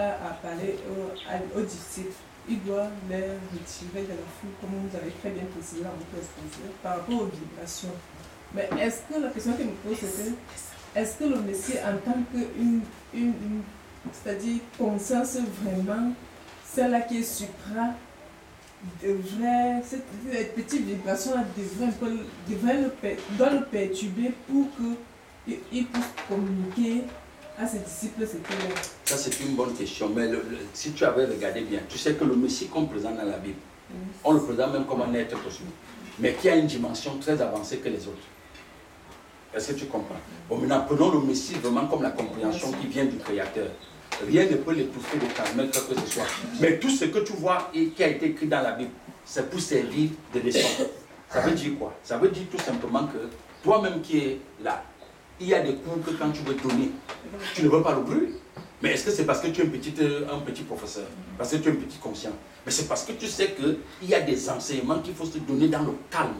à parler aux disciples, il doit les retirer de la foule, comme vous avez très bien précisé dans votre exposé, par rapport aux vibrations. Mais est-ce que la question que me pose, c'était, est-ce que le Messie, en tant que c'est-à-dire conscience vraiment, celle-là qui est supra, cette petite vibration-là doit le perturber pour qu'il puisse communiquer à ses disciples, c'était... Ça, c'est une bonne question. Mais si tu avais regardé bien, tu sais que le Messie qu'on présente dans la Bible, on le présente même comme un être cosmique, mais qui a une dimension très avancée que les autres. Est-ce que tu comprends? Bon, maintenant, prenons le Messie vraiment comme la compréhension qui vient du Créateur. Rien ne peut l'étouffer de transmettre quoi que ce soit. Mais tout ce que tu vois et qui a été écrit dans la Bible, c'est pour servir de leçon. Ça veut dire quoi? Ça veut dire tout simplement que toi-même qui es là, il y a des cours que quand tu veux donner, tu ne veux pas le bruit. Mais est-ce que c'est parce que tu es un petit professeur? Parce que tu es un petit conscient? Mais c'est parce que tu sais qu'il y a des enseignements qu'il faut se donner dans le calme.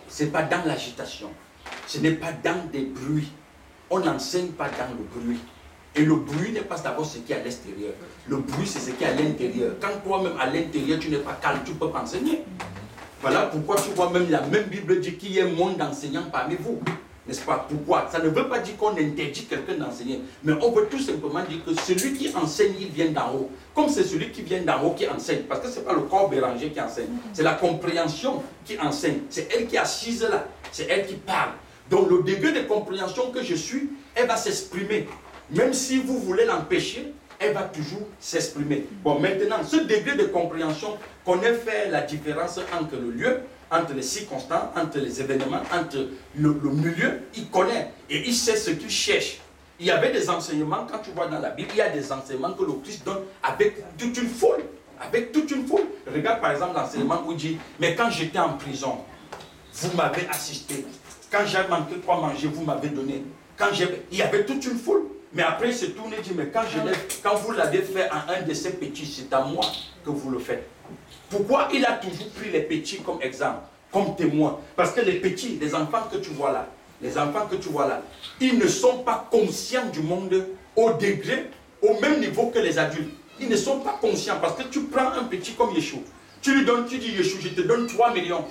Ce n'est pas dans l'agitation. Ce n'est pas dans des bruits. On n'enseigne pas dans le bruit. Et le bruit n'est pas d'abord ce qui est à l'extérieur. Le bruit, c'est ce qui est à l'intérieur. Quand toi-même à l'intérieur, tu n'es pas calme, tu ne peux pas enseigner. Voilà pourquoi tu vois même la même Bible dit qu'il y a moins d'enseignants parmi vous. N'est-ce pas? Pourquoi? Ça ne veut pas dire qu'on interdit quelqu'un d'enseigner. Mais on veut tout simplement dire que celui qui enseigne, il vient d'en haut. Comme c'est celui qui vient d'en haut qui enseigne. Parce que ce n'est pas le corps Béranger qui enseigne. C'est la compréhension qui enseigne. C'est elle qui est assise là. C'est elle qui parle. Donc le degré de compréhension que je suis, elle va s'exprimer. Même si vous voulez l'empêcher, elle va toujours s'exprimer. Bon, maintenant, ce degré de compréhension connaît faire la différence entre le lieu, entre les circonstances, entre les événements, entre le milieu, il connaît et il sait ce qu'il cherche. Il y avait des enseignements, quand tu vois dans la Bible, il y a des enseignements que le Christ donne avec toute une foule. Avec toute une foule. Regarde par exemple l'enseignement où il dit, mais quand j'étais en prison, vous m'avez assisté. Quand j'ai manqué quoi manger, vous m'avez donné. Il y avait toute une foule. Mais après, il se tourne et dit, mais quand vous l'avez fait à un de ces petits, c'est à moi que vous le faites. Pourquoi il a toujours pris les petits comme exemple, comme témoin? Parce que les petits, les enfants que tu vois là, ils ne sont pas conscients du monde au degré, au même niveau que les adultes. Ils ne sont pas conscients parce que tu prends un petit comme Yeshua. Tu lui donnes, tu dis Yeshua, je te donne 3 millions.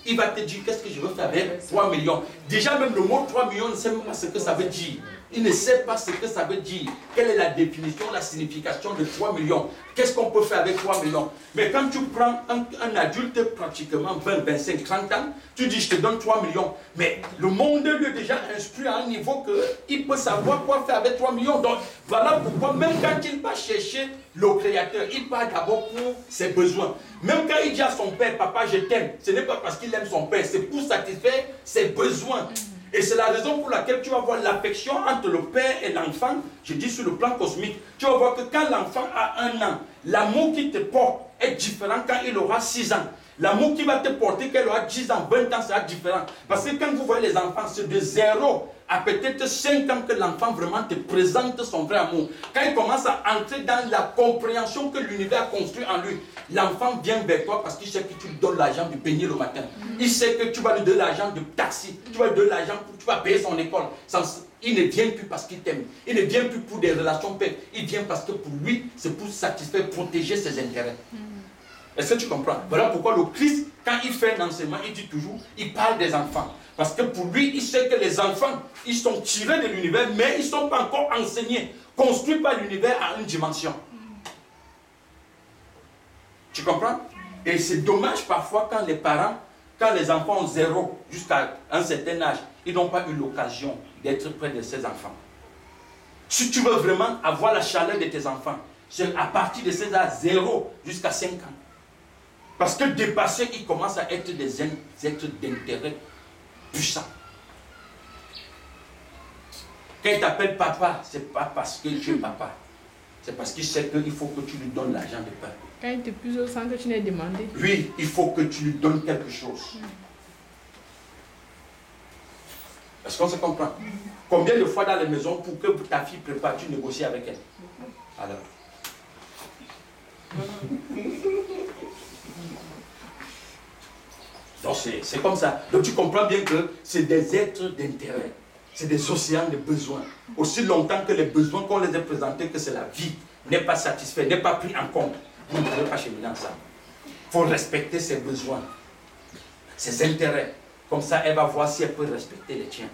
Il va te dire, qu'est-ce que je veux faire avec 3 millions? Déjà même le mot 3 millions, il ne sait même pas ce que ça veut dire. Il ne sait pas ce que ça veut dire. Quelle est la définition, la signification de 3 millions? Qu'est-ce qu'on peut faire avec 3 millions? Mais quand tu prends un adulte pratiquement 20, 25, 30 ans, tu dis je te donne 3 millions. Mais le monde lui est déjà instruit à un niveau qu'il peut savoir quoi faire avec 3 millions. Donc voilà pourquoi même quand il va chercher le Créateur, il part d'abord pour ses besoins. Même quand il dit à son père, papa je t'aime, ce n'est pas parce qu'il aime son père, c'est pour satisfaire ses besoins. Et c'est la raison pour laquelle tu vas voir l'affection entre le père et l'enfant, je dis sur le plan cosmique. Tu vas voir que quand l'enfant a 1 an, l'amour qu'il te porte est différent quand il aura 6 ans. L'amour qu'il va te porter quand il aura 10 ans, 20 ans, sera différent. Parce que quand vous voyez les enfants, c'est de 0 à peut-être 5 ans que l'enfant vraiment te présente son vrai amour. Quand il commence à entrer dans la compréhension que l'univers a construit en lui, l'enfant vient vers toi parce qu'il sait que tu lui donnes l'argent de baigner le matin. Il sait que tu vas lui donner l'argent de taxi, tu vas lui donner l'argent pour tu vas payer son école. Il ne vient plus parce qu'il t'aime. Il ne vient plus pour des relations paix. Il vient parce que pour lui, c'est pour satisfaire, protéger ses intérêts. Est-ce que tu comprends? Voilà pourquoi le Christ, quand il fait un enseignement, il dit toujours, il parle des enfants. Parce que pour lui, il sait que les enfants, ils sont tirés de l'univers, mais ils ne sont pas encore enseignés, construits par l'univers à une dimension. Tu comprends? Et c'est dommage parfois quand les parents, quand les enfants ont 0 jusqu'à un certain âge, ils n'ont pas eu l'occasion d'être près de ces enfants. Si tu veux vraiment avoir la chaleur de tes enfants, c'est à partir de ces âges 0 jusqu'à 5 ans. Parce que dépassés, ils commencent à être des êtres d'intérêt puissants. Quand il t'appelle papa, ce n'est pas parce que tu es papa. C'est parce qu'il sait qu'il faut que tu lui donnes l'argent de pain. Quand il te pousse sans que tu n'aies demandé. Oui, il faut que tu lui donnes quelque chose. Est-ce qu'on se comprend? Combien de fois dans les maisons, pour que ta fille prépare, tu négocies avec elle? Alors. Donc c'est comme ça. Donc tu comprends bien que c'est des êtres d'intérêt. C'est des océans de besoins. Aussi longtemps que les besoins qu'on les a présentés, que c'est la vie. n'est pas satisfait, n'est pas pris en compte, vous ne pouvez pas cheminer ensemble. Il faut respecter ses besoins, ses intérêts. Comme ça, elle va voir si elle peut respecter les tiens.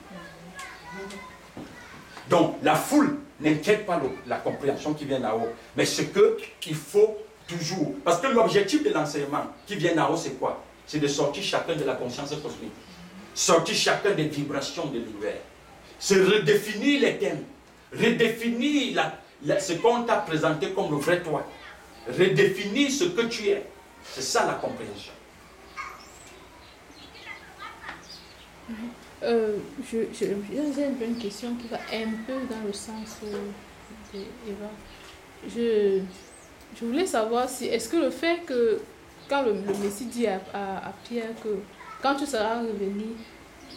Donc, la foule n'inquiète pas la compréhension qui vient d'en haut. Mais ce qu'il faut toujours... Parce que l'objectif de l'enseignement qui vient d'en haut, c'est quoi? C'est de sortir chacun de la conscience cosmique. Sortir chacun des vibrations de l'univers. Se redéfinir les thèmes. Redéfinir ce qu'on t'a présenté comme le vrai toi. Redéfinir ce que tu es. C'est ça la compréhension. J'ai une question qui va un peu dans le sens d'Eva. Je voulais savoir si, est-ce que le fait que, quand le Messie dit à Pierre que quand tu seras revenu,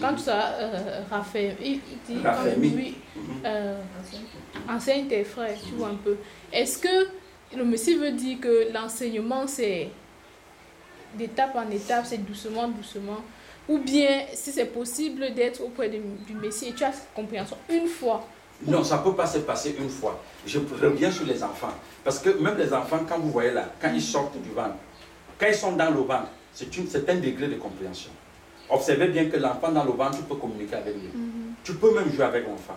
quand tu seras raffermi, il dit, oui, enseigne tes frères, tu vois un peu. Est-ce que le Messie veut dire que l'enseignement, c'est d'étape en étape, c'est doucement, doucement? Ou bien, si c'est possible d'être auprès du Messie et tu as cette compréhension une fois? Non, ça ne peut pas se passer une fois. Je reviens sur les enfants. Parce que même les enfants, quand vous voyez là, quand ils sortent du ventre, quand ils sont dans le ventre, c'est un degré de compréhension. Observez bien que l'enfant dans le ventre, tu peux communiquer avec lui. Tu peux même jouer avec l'enfant.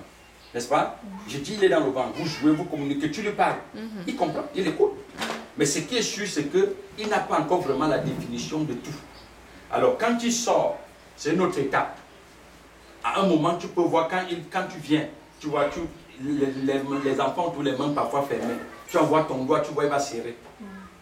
N'est-ce pas? Je dis, il est dans le ventre, vous jouez, vous communiquez, tu lui parles. Il comprend, il écoute. Mais ce qui est sûr, c'est qu'il n'a pas encore vraiment la définition de tout. Alors, quand il sort, c'est une autre étape. À un moment, tu peux voir, quand tu viens, tu vois, les enfants ont tous les mains parfois fermées. Tu envoies ton doigt, tu vois, il va serrer.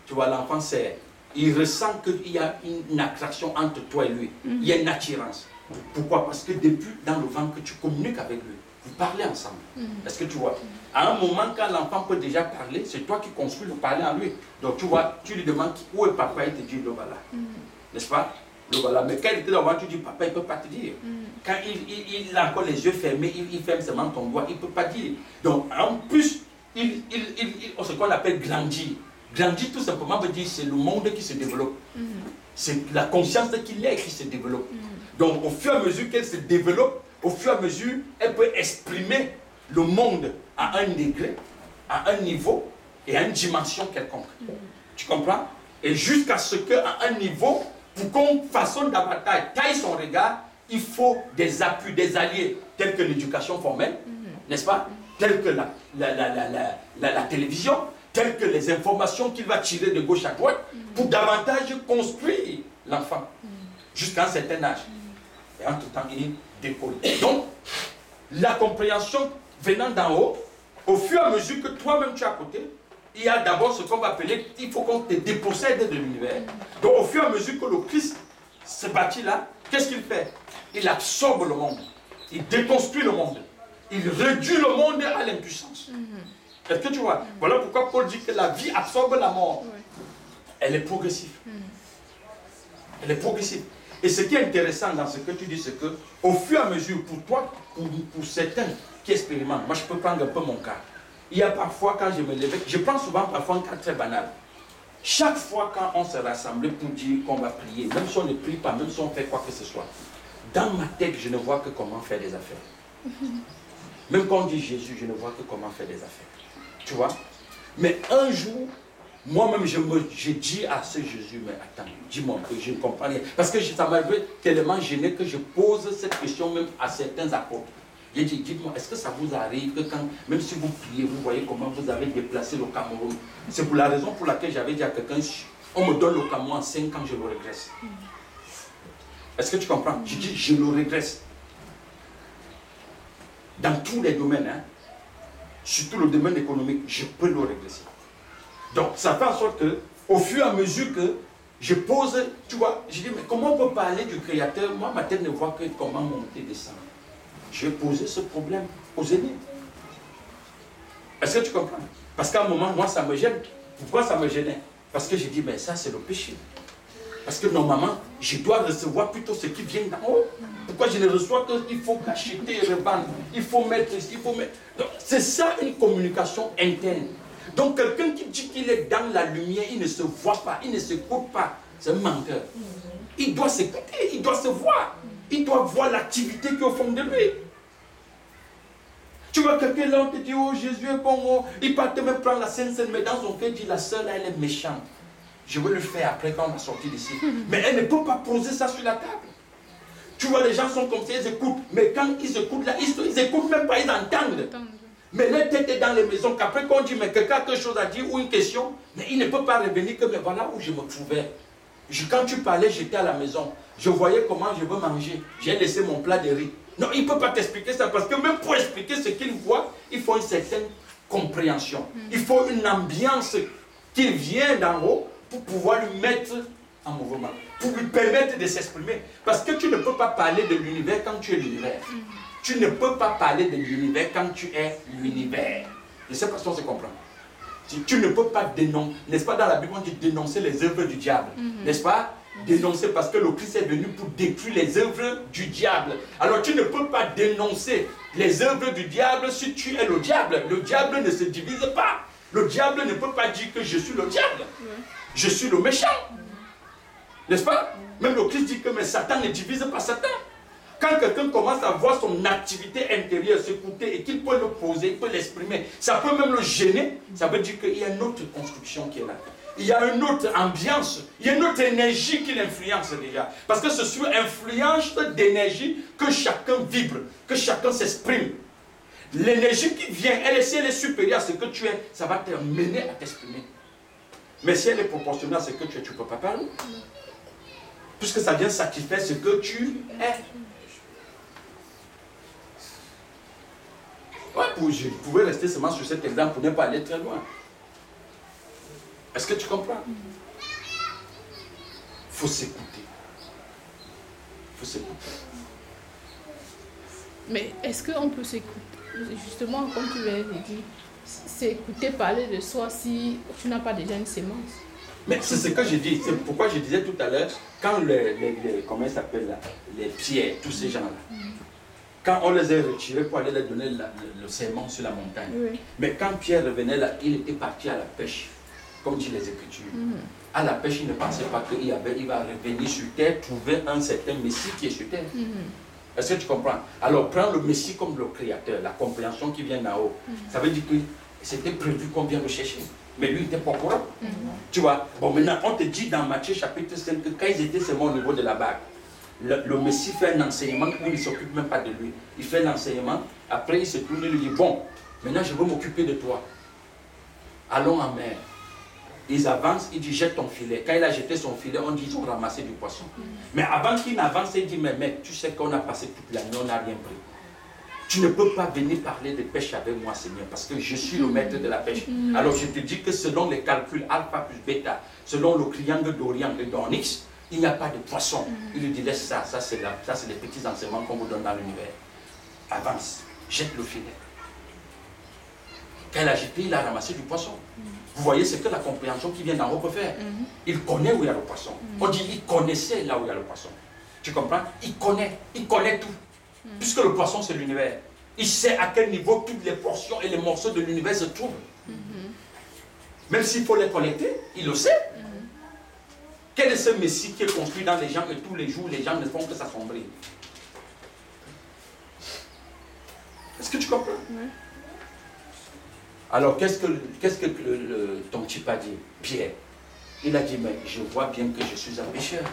Tu vois, l'enfant serre. Il ressent qu'il y a une attraction entre toi et lui. Il y a une attirance. Pourquoi? Parce que depuis, dans le ventre, que tu communiques avec lui. Vous parlez ensemble. Est-ce que tu vois? À un moment, quand l'enfant peut déjà parler, c'est toi qui construis le parler en lui. Donc, tu vois, tu lui demandes où est papa, il te dit le voilà. N'est-ce pas? Le voilà. Mais quand il était devant, tu dis papa, il ne peut pas te dire. Quand il a encore les yeux fermés, il ferme seulement ton doigt, il ne peut pas dire. Donc, en plus, ce qu'on appelle grandir. Grandir, tout simplement, veut dire c'est le monde qui se développe. C'est la conscience qu'il est qui se développe. Donc, au fur et à mesure qu'elle se développe, au fur et à mesure, elle peut exprimer le monde à un degré, à un niveau et à une dimension quelconque. Tu comprends? Et jusqu'à ce qu'à un niveau, pour qu'on façonne davantage, taille son regard, il faut des appuis, des alliés, tels que l'éducation formelle, n'est-ce pas? Tels que la télévision, tels que les informations qu'il va tirer de gauche à droite, pour davantage construire l'enfant, jusqu'à un certain âge. Et en tout temps, il décolle. Donc, la compréhension venant d'en haut, au fur et à mesure que toi-même tu es à côté, il y a d'abord ce qu'on va appeler, il faut qu'on te dépossède de l'univers. Donc au fur et à mesure que le Christ se bâtit là, qu'est-ce qu'il fait? Il absorbe le monde. Il déconstruit le monde. Il réduit le monde à l'impuissance. Est-ce que tu vois? Voilà pourquoi Paul dit que la vie absorbe la mort. Elle est progressive. Elle est progressive. Et ce qui est intéressant dans ce que tu dis, c'est que au fur et à mesure, pour toi, pour certains qui expérimentent, moi je peux prendre un peu mon cas. Il y a parfois, quand je me lève, je prends souvent parfois un cas très banal. Chaque fois quand on se rassemble pour dire qu'on va prier, même si on ne prie pas, même si on fait quoi que ce soit, dans ma tête, je ne vois que comment faire des affaires. Même quand on dit Jésus, je ne vois que comment faire des affaires. Tu vois? Mais un jour, moi-même, je dis à ce Jésus, mais attends, dis-moi que je ne comprends rien. Parce que ça m'a tellement gêné que je pose cette question même à certains apôtres. J'ai dit, dites-moi, est-ce que ça vous arrive que quand, même si vous priez, vous voyez comment vous avez déplacé le Cameroun? C'est pour la raison pour laquelle j'avais dit à quelqu'un, on me donne le Cameroun en 5 ans, je le régresse. Est-ce que tu comprends? Je dis, je le régresse. Dans tous les domaines, hein, surtout le domaine économique, je peux le régresser. Donc, ça fait en sorte que, au fur et à mesure que je pose, tu vois, je dis, mais comment on peut parler du Créateur? Moi, ma tête ne voit que comment monter et descendre. Je vais poser ce problème aux aînés. Est-ce que tu comprends? Parce qu'à un moment, moi, ça me gêne. Pourquoi ça me gênait? Parce que j'ai dit, mais ça, c'est le péché. Parce que normalement, je dois recevoir plutôt ce qui vient d'en haut. Pourquoi je ne reçois qu'il faut acheter et revendre? Il faut mettre ici, il faut mettre... C'est ça une communication interne. Donc quelqu'un qui dit qu'il est dans la lumière, il ne se voit pas, il ne s'écoute pas. C'est un menteur. Il doit s'écouter, il doit se voir. Il doit voir l'activité qui est au fond de lui. Tu vois quelqu'un là, on te dit, oh Jésus est bon, oh. Il part te même prendre la Sainte Seine, mais dans son cœur, il dit, la sœur là, elle est méchante. Je vais le faire après quand on va sortir d'ici. Mais elle ne peut pas poser ça sur la table. Tu vois, les gens sont comme ça, ils écoutent. Mais quand ils écoutent là, ils écoutent même pas, ils entendent. Mais leur tête est dans les maisons, qu'après qu'on dit, mais quelqu'un a quelque chose à dire ou une question, mais il ne peut pas revenir que, mais voilà où je me trouvais. Quand tu parlais, j'étais à la maison. Je voyais comment je veux manger. J'ai laissé mon plat de riz. Non, il ne peut pas t'expliquer ça parce que même pour expliquer ce qu'il voit, il faut une certaine compréhension. Il faut une ambiance qui vient d'en haut pour pouvoir lui mettre en mouvement, pour lui permettre de s'exprimer. Parce que tu ne peux pas parler de l'univers quand tu es l'univers. Tu ne peux pas parler de l'univers quand tu es l'univers. Je ne sais pas si on se comprend. Tu ne peux pas dénoncer, n'est-ce pas, dans la Bible on dit dénoncer les œuvres du diable, n'est-ce pas? Dénoncer parce que le Christ est venu pour détruire les œuvres du diable. Alors tu ne peux pas dénoncer les œuvres du diable si tu es le diable. Le diable ne se divise pas. Le diable ne peut pas dire que je suis le diable. Je suis le méchant. N'est-ce pas? Même le Christ dit que mais Satan ne divise pas Satan. Quand quelqu'un commence à voir son activité intérieure s'écouter et qu'il peut le poser, il peut l'exprimer, ça peut même le gêner, ça veut dire qu'il y a une autre construction qui est là. Il y a une autre ambiance, il y a une autre énergie qui l'influence déjà. Parce que c'est sur influence d'énergie que chacun vibre, que chacun s'exprime. L'énergie qui vient, si elle est supérieure à ce que tu es, ça va te mener à t'exprimer. Mais si elle est proportionnelle à ce que tu es, tu ne peux pas parler. Puisque ça vient satisfaire ce que tu es. Ouais, je pouvais rester seulement sur cet exemple pour ne pas aller très loin. Est-ce que tu comprends? Il faut s'écouter. Il faut s'écouter. Mais est-ce qu'on peut s'écouter? Justement, comme tu l'as dit, s'écouter parler de soi si tu n'as pas déjà une sémence. Mais c'est ce que j'ai dit. C'est pourquoi je disais tout à l'heure, quand comment ils s'appellent là, les pierres, tous ces gens-là, quand on les a retirés pour aller leur donner le serment sur la montagne. Oui. Mais quand Pierre revenait là, il était parti à la pêche, comme dit les Écritures. À la pêche, il ne pensait pas qu'il va revenir sur terre, trouver un certain Messie qui est sur terre. Est-ce que tu comprends? Alors, prends le Messie comme le Créateur, la compréhension qui vient d'en haut. Ça veut dire que c'était prévu qu'on vient le chercher. Mais lui, il n'était pas au courant. Tu vois? Bon, maintenant, on te dit dans Matthieu chapitre 5 que quand ils étaient seulement au niveau de la barque, le Messie fait un enseignement où il ne s'occupe même pas de lui. Il fait l'enseignement, après il se tourne et lui dit, bon, maintenant je veux m'occuper de toi. Allons en mer. Ils avancent, il dit, jette ton filet. Quand il a jeté son filet, on dit, ils ont ramassé du poisson. Mais avant qu'il n'avance, il dit, mais mec, tu sais qu'on a passé toute la nuit, on n'a rien pris. Tu ne peux pas venir parler de pêche avec moi, Seigneur, parce que je suis le maître de la pêche. Alors je te dis que selon les calculs alpha plus bêta, selon le triangle d'Orient et d'Onyx, il n'y a pas de poisson. Il lui dit, laisse ça, ça c'est les petits enseignements qu'on vous donne dans l'univers. Avance, jette le filet. Quand il a jeté, il a ramassé du poisson. Vous voyez ce que la compréhension qui vient d'en haut peut faire. Il connaît où il y a le poisson. On dit, il connaissait là où il y a le poisson. Tu comprends? Il connaît tout. Puisque le poisson c'est l'univers. Il sait à quel niveau toutes les portions et les morceaux de l'univers se trouvent. Même s'il faut les collecter, il le sait. Quel est ce Messie qui est construit dans les gens et tous les jours les gens ne font que s'assombrir? Est-ce que tu comprends? Alors qu'est-ce que ton type a dit? Pierre. Il a dit, mais je vois bien que je suis un pécheur.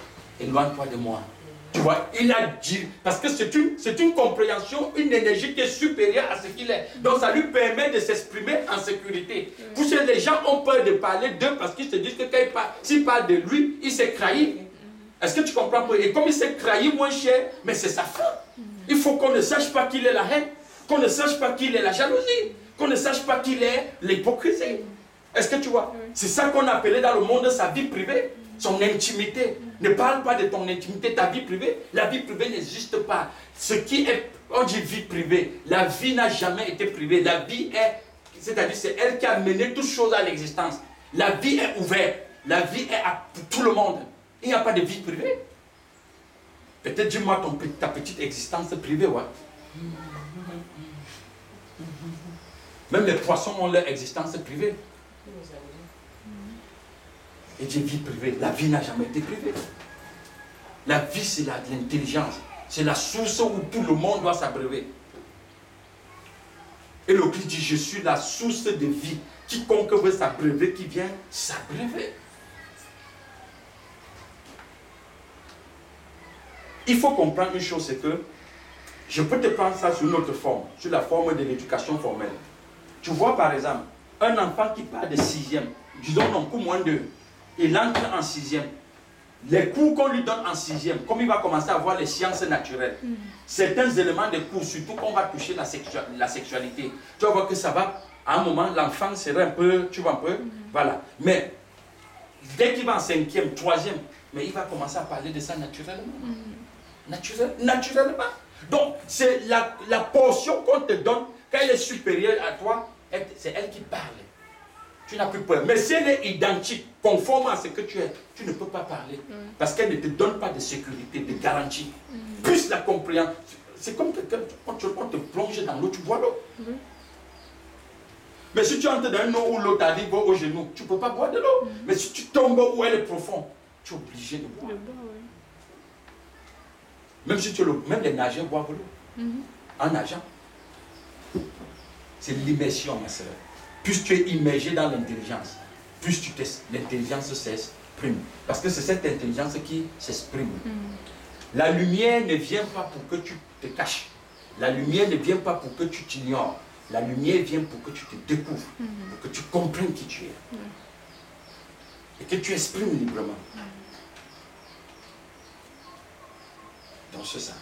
Éloigne-toi de moi. Tu vois, il a dit, parce que c'est une compréhension, une énergie qui est supérieure à ce qu'il est. Donc ça lui permet de s'exprimer en sécurité. Pour que les gens ont peur de parler d'eux parce qu'ils se disent que s'il parle de lui, il s'est trahi. Est-ce que tu comprends? Et comme il s'est trahi moins cher, mais c'est sa fin. Il faut qu'on ne sache pas qu'il est la haine, qu'on ne sache pas qu'il est la jalousie, qu'on ne sache pas qu'il est l'hypocrisie. Est-ce que tu vois? C'est ça qu'on appelait dans le monde sa vie privée. Son intimité. Ne parle pas de ton intimité, ta vie privée. La vie privée n'existe pas. Ce qui est, on dit vie privée. La vie n'a jamais été privée. La vie est, c'est-à-dire c'est elle qui a mené toutes choses à l'existence. La vie est ouverte. La vie est pour tout le monde. Il n'y a pas de vie privée. Peut-être dis-moi ta petite existence privée, ouais. Même les poissons ont leur existence privée. Et dit vie privée. La vie n'a jamais été privée. La vie, c'est l'intelligence. C'est la source où tout le monde doit s'abreuver. Et le Christ dit, je suis la source de vie. Quiconque veut s'abreuver, qui vient s'abreuver. Il faut comprendre une chose, c'est que je peux te prendre ça sur une autre forme, sur la forme de l'éducation formelle. Tu vois par exemple, un enfant qui part de 6e, disons non, coup moins 2, il entre en 6e. Les cours qu'on lui donne en 6e, comme il va commencer à voir les sciences naturelles, certains éléments de cours, surtout qu'on va toucher la sexualité, tu vas voir que ça va, à un moment, l'enfant serait un peu, tu vois un peu, voilà. Mais dès qu'il va en 5e, 3e, mais il va commencer à parler de ça naturellement. Naturellement. Donc, c'est la portion qu'on te donne, quand elle est supérieure à toi, c'est elle qui parle. Tu n'as plus peur. Mais si elle est identique, conforme à ce que tu es, tu ne peux pas parler. Parce qu'elle ne te donne pas de sécurité, de garantie. Plus la compréhension. C'est comme quelqu'un, quand te plonge dans l'eau, tu bois l'eau. Mais si tu entres dans une eau où l'eau t'arrive au genou, tu ne peux pas boire de l'eau. Mais si tu tombes où elle est profonde, tu es obligé de boire. Même si même les nageurs boivent l'eau. En nageant. C'est l'immersion, ma soeur. Plus tu es immergé dans l'intelligence, plus l'intelligence s'exprime. Parce que c'est cette intelligence qui s'exprime. La lumière ne vient pas pour que tu te caches. La lumière ne vient pas pour que tu t'ignores. La lumière vient pour que tu te découvres, pour que tu comprennes qui tu es. Et que tu exprimes librement. Donc c'est ça.